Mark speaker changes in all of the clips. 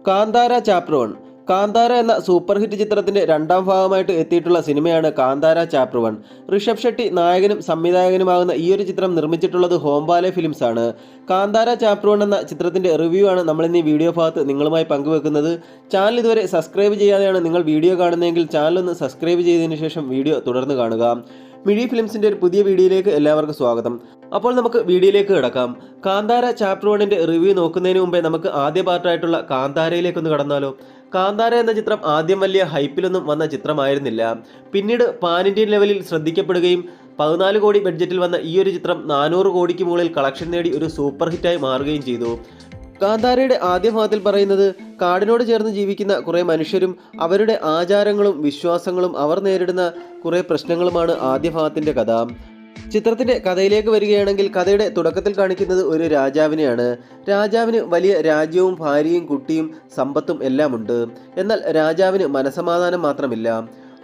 Speaker 1: Kantara chapter 1. Kantara എന്ന super hit ചിത്രത്തിന്റെ രണ്ടാം ഭാഗമായിട്ട് എത്തിയിട്ടുള്ള സിനിമയാണ് കാന്താര ചാപ്റ്റർ 1. ഋഷഭ് ഷെട്ടി നായകനും സംവിധായകനുമാകുന്ന ഈ ഒരു ചിത്രം നിർമ്മിച്ചിട്ടുള്ളത് ഹോംബാലെ ഫിലിംസ് ആണ്. കാന്താര ചാപ്റ്റർ 1 എന്ന ചിത്രത്തിന്റെ റിവ്യൂ ആണ് നമ്മൾ ഇന്ന് ഈ വീഡിയോ ഭാഗത്ത് നിങ്ങളുമായി പങ്കുവെക്കുന്നത്. ചാനൽ ഇതുവരെ സബ്സ്ക്രൈബ് ചെയ്യാതെയാണ് നിങ്ങൾ വീഡിയോ കാണുന്നതെങ്കിൽ ചാനൽ ഒന്ന് സബ്സ്ക്രൈബ് ചെയ്തതിനു ശേഷം വീഡിയോ തുടർന്ന് കാണുക. മിഡി ഫിലിംസിന്റെ ഒരു പുതിയ വീഡിയോയിലേക്ക് എല്ലാവർക്കും സ്വാഗതം. അപ്പോൾ നമുക്ക് വീഡിയോയിലേക്ക് കിടക്കാം. കാന്താര ചാപ്റ്റർ 1ന്റെ റിവ്യൂ നോക്കുന്നതിന് മുമ്പേ നമുക്ക് ആദ്യ പാർട്ടായിട്ടുള്ള കാന്താരയിലേക്കൊന്ന് കടന്നാലോ. കാന്താര എന്ന ചിത്രം ആദ്യം വലിയ ഹൈപ്പിലൊന്നും വന്ന ചിത്രമായിരുന്നില്ല. പിന്നീട് പാൻ ഇന്ത്യൻ ലെവലിൽ ശ്രദ്ധിക്കപ്പെടുകയും 14 കോടി ബഡ്ജറ്റിൽ വന്ന ഈ ഒരു ചിത്രം 400 കോടിക്ക് മുകളിൽ കളക്ഷൻ നേടി ഒരു സൂപ്പർ ഹിറ്റായി മാറുകയും ചെയ്തു. കാന്താരയുടെ ആദ്യ ഭാഗത്തിൽ പറയുന്നത് കാടിനോട് ചേർന്ന് ജീവിക്കുന്ന കുറേ മനുഷ്യരും അവരുടെ ആചാരങ്ങളും വിശ്വാസങ്ങളും അവർ നേരിടുന്ന കുറേ പ്രശ്നങ്ങളുമാണ് ആദ്യ ഭാഗത്തിൻ്റെ കഥ. ചിത്രത്തിന്റെ കഥയിലേക്ക് വരികയാണെങ്കിൽ കഥയുടെ തുടക്കത്തിൽ കാണിക്കുന്നത് ഒരു രാജാവിനെയാണ്. രാജാവിന് വലിയ രാജ്യവും ഭാര്യയും കുട്ടിയും സമ്പത്തും എല്ലാം ഉണ്ട്. എന്നാൽ രാജാവിന് മനസമാധാനം മാത്രമില്ല.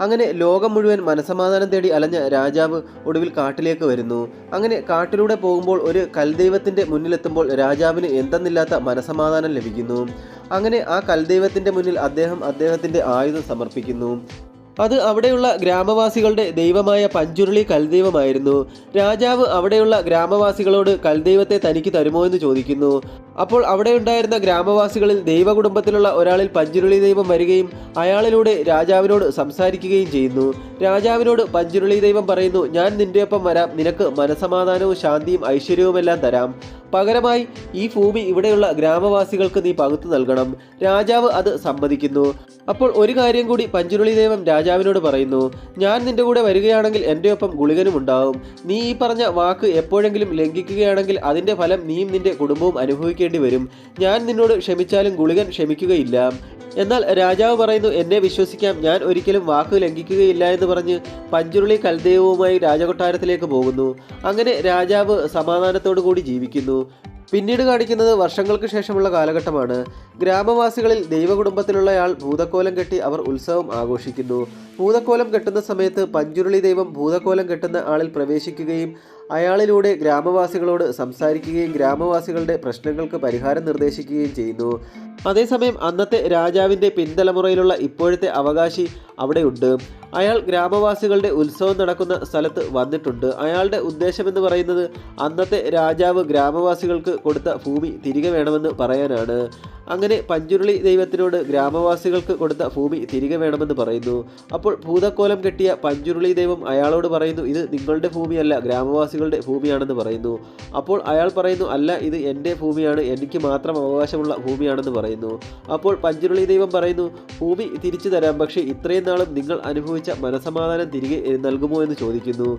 Speaker 1: അങ്ങനെ ലോകം മുഴുവൻ മനസമാധാനം തേടി അലഞ്ഞ രാജാവ് ഒടുവിൽ കാട്ടിലേക്ക് വരുന്നു. അങ്ങനെ കാട്ടിലൂടെ പോകുമ്പോൾ ഒരു കൽദൈവത്തിന്റെ മുന്നിലെത്തുമ്പോൾ രാജാവിന് എന്തെന്നില്ലാത്ത മനസമാധാനം ലഭിക്കുന്നു. അങ്ങനെ ആ കൽദൈവത്തിന്റെ മുന്നിൽ അദ്ദേഹത്തിന്റെ ആയുധം സമർപ്പിക്കുന്നു. അത് അവിടെയുള്ള ഗ്രാമവാസികളുടെ ദൈവമായ പഞ്ചുരുളി കൽദൈവമായിരുന്നു. രാജാവ് അവിടെയുള്ള ഗ്രാമവാസികളോട് കൽദൈവത്തെ തനിക്ക് തരുമോ എന്ന് ചോദിക്കുന്നു. അപ്പോൾ അവിടെ ഉണ്ടായിരുന്ന ഗ്രാമവാസികളിൽ ദൈവകുടുംബത്തിലുള്ള ഒരാളിൽ പഞ്ചുരുളി ദൈവം വരികയും അയാളിലൂടെ രാജാവിനോട് സംസാരിക്കുകയും ചെയ്യുന്നു. രാജാവിനോട് പഞ്ചുരുളി ദൈവം പറയുന്നു, ഞാൻ നിന്റെ ഒപ്പം വരാം, നിനക്ക് മനസമാധാനവും ശാന്തിയും ഐശ്വര്യവുമെല്ലാം തരാം. പകരമായി ഈ ഭൂമി ഇവിടെയുള്ള ഗ്രാമവാസികൾക്ക് നീ പകുത്തു നൽകണം. രാജാവ് അത് സമ്മതിക്കുന്നു. അപ്പോൾ ഒരു കാര്യം കൂടി പഞ്ചുരുളി ദൈവം രാജാവിനോട് പറയുന്നു, ഞാൻ നിന്റെ കൂടെ വരികയാണെങ്കിൽ എൻ്റെ ഒപ്പം ഗുളികനും ഉണ്ടാവും. നീ ഈ പറഞ്ഞ വാക്ക് എപ്പോഴെങ്കിലും ലംഘിക്കുകയാണെങ്കിൽ അതിൻ്റെ ഫലം നീയും നിന്റെ കുടുംബവും അനുഭവിക്കേണ്ടി വരും. ഞാൻ നിന്നോട് ക്ഷമിച്ചാലും ഗുളികൻ ക്ഷമിക്കുകയില്ല. എന്നാൽ രാജാവ് പറയുന്നു, എന്നെ വിശ്വസിക്കാം, ഞാൻ ഒരിക്കലും വാക്ക് ലംഘിക്കുകയില്ല എന്ന് പറഞ്ഞ് പഞ്ചുരുളി കൽദൈവവുമായി രാജകൊട്ടാരത്തിലേക്ക് പോകുന്നു. അങ്ങനെ രാജാവ് സമാധാനത്തോടു കൂടി ജീവിക്കുന്നു. പിന്നീട് കാണിക്കുന്നത് വർഷങ്ങൾക്ക് ശേഷമുള്ള കാലഘട്ടമാണ്. ഗ്രാമവാസികളിൽ ദൈവകുടുംബത്തിലുള്ളയാൾ ഭൂതക്കോലം കെട്ടി അവർ ഉത്സവം ആഘോഷിക്കുന്നു. ഭൂതക്കോലം കെട്ടുന്ന സമയത്ത് പഞ്ചുരുളി ദൈവം ഭൂതക്കോലം കെട്ടുന്ന ആളിൽ പ്രവേശിക്കുകയും അയാളിലൂടെ ഗ്രാമവാസികളോട് സംസാരിക്കുകയും ഗ്രാമവാസികളുടെ പ്രശ്നങ്ങൾക്ക് പരിഹാരം നിർദ്ദേശിക്കുകയും ചെയ്യുന്നു. അതേസമയം അന്നത്തെ രാജാവിൻ്റെ പിൻതലമുറയിലുള്ള ഇപ്പോഴത്തെ അവകാശി അവിടെയുണ്ട്. അയാൾ ഗ്രാമവാസികളുടെ ഉത്സവം നടക്കുന്ന സ്ഥലത്ത് വന്നിട്ടുണ്ട്. അയാളുടെ ഉദ്ദേശമെന്ന് പറയുന്നത് അന്നത്തെ രാജാവ് ഗ്രാമവാസികൾക്ക് കൊടുത്ത ഭൂമി തിരികെ വേണമെന്ന് പറയാനാണ്. അങ്ങനെ പഞ്ചുരുളി ദൈവത്തിനോട് ഗ്രാമവാസികൾക്ക് കൊടുത്ത ഭൂമി തിരികെ വേണമെന്ന് പറയുന്നു. അപ്പോൾ ഭൂതക്കോലം കെട്ടിയ പഞ്ചുരുളി ദൈവം അയാളോട് പറയുന്നു, ഇത് നിങ്ങളുടെ ഭൂമിയല്ല, ഗ്രാമവാസികളുടെ ഭൂമിയാണെന്ന് പറയുന്നു. അപ്പോൾ അയാൾ പറയുന്നു, അല്ല, ഇത് എൻ്റെ ഭൂമിയാണ്, എനിക്ക് മാത്രം അവകാശമുള്ള ഭൂമിയാണെന്ന് പറയുന്നു. അപ്പോൾ പഞ്ചുരുളി ദൈവം പറയുന്നു, ഭൂമി തിരിച്ചു തരാം, പക്ഷേ ഇത്രയും നാളും നിങ്ങൾ അനുഭവിച്ച മനസമാധാനം തിരികെ നൽകുമോ എന്ന് ചോദിക്കുന്നു.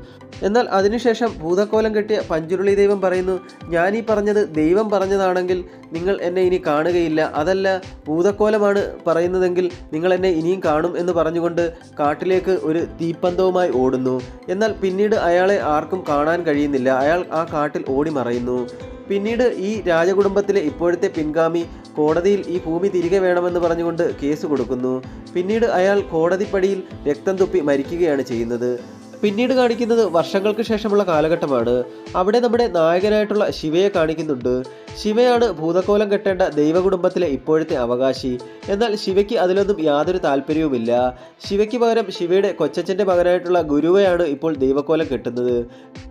Speaker 1: എന്നാൽ അതിനുശേഷം ഭൂതക്കോലം കെട്ടിയ പഞ്ചുരുളി ദൈവം പറയുന്നു, ഞാൻ ഈ പറഞ്ഞത് ദൈവം പറഞ്ഞതാണെങ്കിൽ നിങ്ങൾ എന്നെ ഇനി കാണുകയില്ല, അതല്ല ഭൂതക്കോലമാണ് പറയുന്നതെങ്കിൽ നിങ്ങൾ എന്നെ ഇനിയും കാണും എന്ന് പറഞ്ഞുകൊണ്ട് കാട്ടിലേക്ക് ഒരു തീപ്പന്തവുമായി ഓടുന്നു. എന്നാൽ പിന്നീട് അയാളെ ആർക്കും കാണാൻ കഴിയുന്നില്ല. അയാൾ ആ കാട്ടിൽ ഓടി മറയുന്നു. പിന്നീട് ഈ രാജകുടുംബത്തിലെ ഇപ്പോഴത്തെ പിൻഗാമി കോടതിയിൽ ഈ ഭൂമി തിരികെ വേണമെന്ന് പറഞ്ഞുകൊണ്ട് കേസ് കൊടുക്കുന്നു. പിന്നീട് അയാൾ കോടതിപ്പടിയിൽ രക്തം തുപ്പി മരിക്കുകയാണ് ചെയ്യുന്നത്. പിന്നീട് കാണിക്കുന്നത് വർഷങ്ങൾക്ക് ശേഷമുള്ള കാലഘട്ടമാണ്. അവിടെ നമ്മുടെ നായകനായിട്ടുള്ള ശിവയെ കാണിക്കുന്നുണ്ട്. ശിവയാണ് ഭൂതക്കോലം കെട്ടേണ്ട ദൈവകുടുംബത്തിലെ ഇപ്പോഴത്തെ അവകാശി. എന്നാൽ ശിവയ്ക്ക് അതിലൊന്നും യാതൊരു താല്പര്യവുമില്ല. ശിവയ്ക്ക് പകരം ശിവയുടെ കൊച്ചച്ഛൻ്റെ മകനായിട്ടുള്ള ഗുരുവയാണ് ഇപ്പോൾ ദൈവക്കോലം കെട്ടുന്നത്.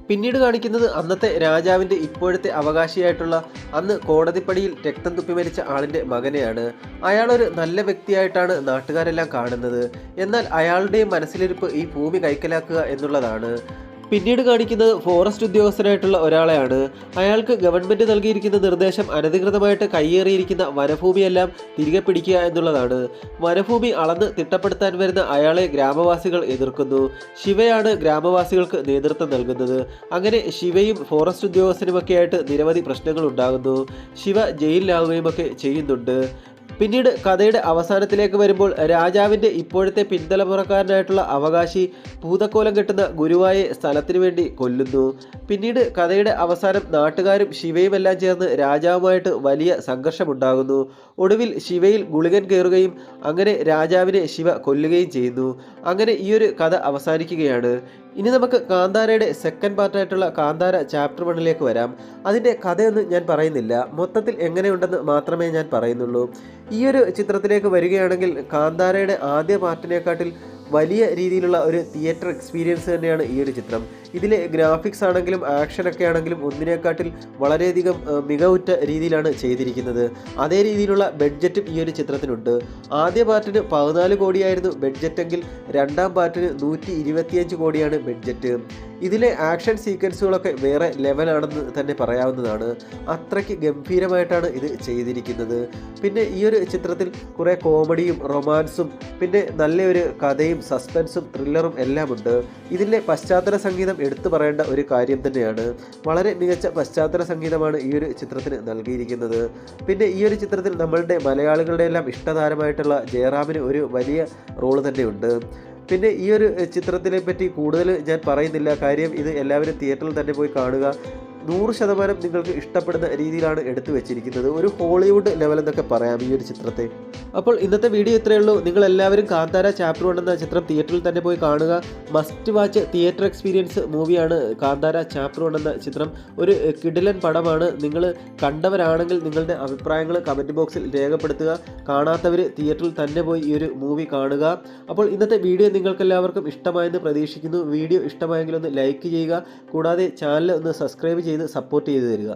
Speaker 1: പിന്നീട് കാണിക്കുന്നത് അന്നത്തെ രാജാവിൻ്റെ ഇപ്പോഴത്തെ അവകാശിയായിട്ടുള്ള അന്ന് കോടതിപ്പടിയിൽ രക്തം തുപ്പി മരിച്ച ആളിൻ്റെ മകനെയാണ്. അയാളൊരു നല്ല വ്യക്തിയായിട്ടാണ് നാട്ടുകാരെല്ലാം കാണുന്നത്. എന്നാൽ അയാളുടെയും മനസ്സിലിരിപ്പ് ഈ ഭൂമി കൈക്കലാക്കുക എന്നുള്ളതാണ്. പിന്നീട് കാണിക്കുന്നത് ഫോറസ്റ്റ് ഉദ്യോഗസ്ഥനായിട്ടുള്ള ഒരാളെയാണ്. അയാൾക്ക് ഗവൺമെൻറ് നൽകിയിരിക്കുന്ന നിർദ്ദേശം അനധികൃതമായിട്ട് കയ്യേറിയിരിക്കുന്ന വനഭൂമിയെല്ലാം തിരികെ പിടിക്കുക എന്നുള്ളതാണ്. വനഭൂമി അളന്ന് തിട്ടപ്പെടുത്താൻ വരുന്ന അയാളെ ഗ്രാമവാസികൾ എതിർക്കുന്നു. ശിവയാണ് ഗ്രാമവാസികൾക്ക് നേതൃത്വം നൽകുന്നത്. അങ്ങനെ ശിവയും ഫോറസ്റ്റ് ഉദ്യോഗസ്ഥനുമൊക്കെ ആയിട്ട് നിരവധി പ്രശ്നങ്ങൾ ഉണ്ടാകുന്നു. ശിവ ജയിലിലാവുകയുമൊക്കെ ചെയ്യുന്നുണ്ട്. പിന്നീട് കഥയുടെ അവസാനത്തിലേക്ക് വരുമ്പോൾ രാജാവിൻ്റെ ഇപ്പോഴത്തെ പിൻതലമുറക്കാരനായിട്ടുള്ള അവകാശി ഭൂതക്കോലം കെട്ടുന്ന ഗുരുവായെ സ്ഥലത്തിനു വേണ്ടി കൊല്ലുന്നു. പിന്നീട് കഥയുടെ അവസാനം നാട്ടുകാരും ശിവയുമെല്ലാം ചേർന്ന് രാജാവുമായിട്ട് വലിയ സംഘർഷമുണ്ടാകുന്നു. ഒടുവിൽ ശിവയിൽ ഗുളികൻ കയറുകയും അങ്ങനെ രാജാവിനെ ശിവ കൊല്ലുകയും ചെയ്യുന്നു. അങ്ങനെ ഈ ഒരു കഥ അവസാനിക്കുകയാണ്. ഇനി നമുക്ക് കാന്താരയുടെ സെക്കൻഡ് പാർട്ടായിട്ടുള്ള കാന്താര ചാപ്റ്റർ 1ലേക്ക് വരാം. അതിൻ്റെ കഥയൊന്നും ഞാൻ പറയുന്നില്ല, മൊത്തത്തിൽ എങ്ങനെയുണ്ടെന്ന് മാത്രമേ ഞാൻ പറയുന്നുള്ളൂ. ഈ ഒരു ചിത്രത്തിലേക്ക് വരികയാണെങ്കിൽ കാന്താരയുടെ ആദ്യ പാർട്ടിനെക്കാട്ടിൽ വലിയ രീതിയിലുള്ള ഒരു തിയേറ്റർ എക്സ്പീരിയൻസ് തന്നെയാണ് ഈ ഒരു ചിത്രം. ഇതിലെ ഗ്രാഫിക്സ് ആണെങ്കിലും ആക്ഷനൊക്കെ ആണെങ്കിലും ഒന്നിനെക്കാട്ടിൽ വളരെയധികം മികവുറ്റ രീതിയിലാണ് ചെയ്തിരിക്കുന്നത്. അതേ രീതിയിലുള്ള ബഡ്ജറ്റും ഈ ഒരു ചിത്രത്തിനുണ്ട്. ആദ്യ പാർട്ടിന് 14 കോടിയായിരുന്നു ബഡ്ജറ്റെങ്കിൽ രണ്ടാം പാർട്ടിന് 125 കോടിയാണ് ബഡ്ജറ്റ്. ഇതിലെ ആക്ഷൻ സീക്വൻസുകളൊക്കെ വേറെ ലെവലാണെന്ന് തന്നെ പറയാവുന്നതാണ്. അത്രയ്ക്ക് ഗംഭീരമായിട്ടാണ് ഇത് ചെയ്തിരിക്കുന്നത്. പിന്നെ ഈ ഒരു ചിത്രത്തിൽ കുറേ കോമഡിയും റൊമാൻസും പിന്നെ നല്ലൊരു കഥയും സസ്പെൻസും ത്രില്ലറും എല്ലാം ഉണ്ട്. ഇതിലെ പശ്ചാത്തല സംഗീതം എടുത്തു പറയേണ്ട ഒരു കാര്യം തന്നെയാണ്. വളരെ മികച്ച പശ്ചാത്തല സംഗീതമാണ് ഈ ഒരു ചിത്രത്തിന് നൽകിയിരിക്കുന്നത്. പിന്നെ ഈ ഒരു ചിത്രത്തിൽ നമ്മളുടെ മലയാളികളുടെ എല്ലാം ഇഷ്ടതാരമായിട്ടുള്ള ജയറാമിന് ഒരു വലിയ റോള് തന്നെയുണ്ട്. പിന്നെ ഈ ഒരു ചിത്രത്തിനെ പറ്റി കൂടുതൽ ഞാൻ പറയുന്നില്ല, കാര്യം ഇത് എല്ലാവരും തിയേറ്ററിൽ തന്നെ പോയി കാണുക. 100% നിങ്ങൾക്ക് ഇഷ്ടപ്പെടുന്ന രീതിയിലാണ് എടുത്തു വെച്ചിരിക്കുന്നത്. ഒരു ഹോളിവുഡ് ലെവൽ എന്നൊക്കെ പറയാം ഈ ഒരു ചിത്രത്തെ. അപ്പോൾ ഇന്നത്തെ വീഡിയോ ഇത്രയേ ഉള്ളൂ. നിങ്ങളെല്ലാവരും കാന്താര ചാപ്റ്റർ 1 എന്ന ചിത്രം തിയേറ്ററിൽ തന്നെ പോയി കാണുക. മസ്റ്റ് വാച്ച് തിയേറ്റർ എക്സ്പീരിയൻസ് മൂവിയാണ് കാന്താര ചാപ്റ്റർ 1 എന്ന ചിത്രം. ഒരു കിടിലൻ പടമാണ്. നിങ്ങൾ കണ്ടവരാണെങ്കിൽ നിങ്ങളുടെ അഭിപ്രായങ്ങൾ കമൻറ്റ് ബോക്സിൽ രേഖപ്പെടുത്തുക. കാണാത്തവർ തിയേറ്ററിൽ തന്നെ പോയി ഈ ഒരു മൂവി കാണുക. അപ്പോൾ ഇന്നത്തെ വീഡിയോ നിങ്ങൾക്കെല്ലാവർക്കും ഇഷ്ടമായെന്ന് പ്രതീക്ഷിക്കുന്നു. വീഡിയോ ഇഷ്ടമായെങ്കിൽ ഒന്ന് ലൈക്ക് ചെയ്യുക. കൂടാതെ ചാനൽ ഒന്ന് സബ്സ്ക്രൈബ് ചെയ്ത് സപ്പോർട്ട് ചെയ്ത് തരിക.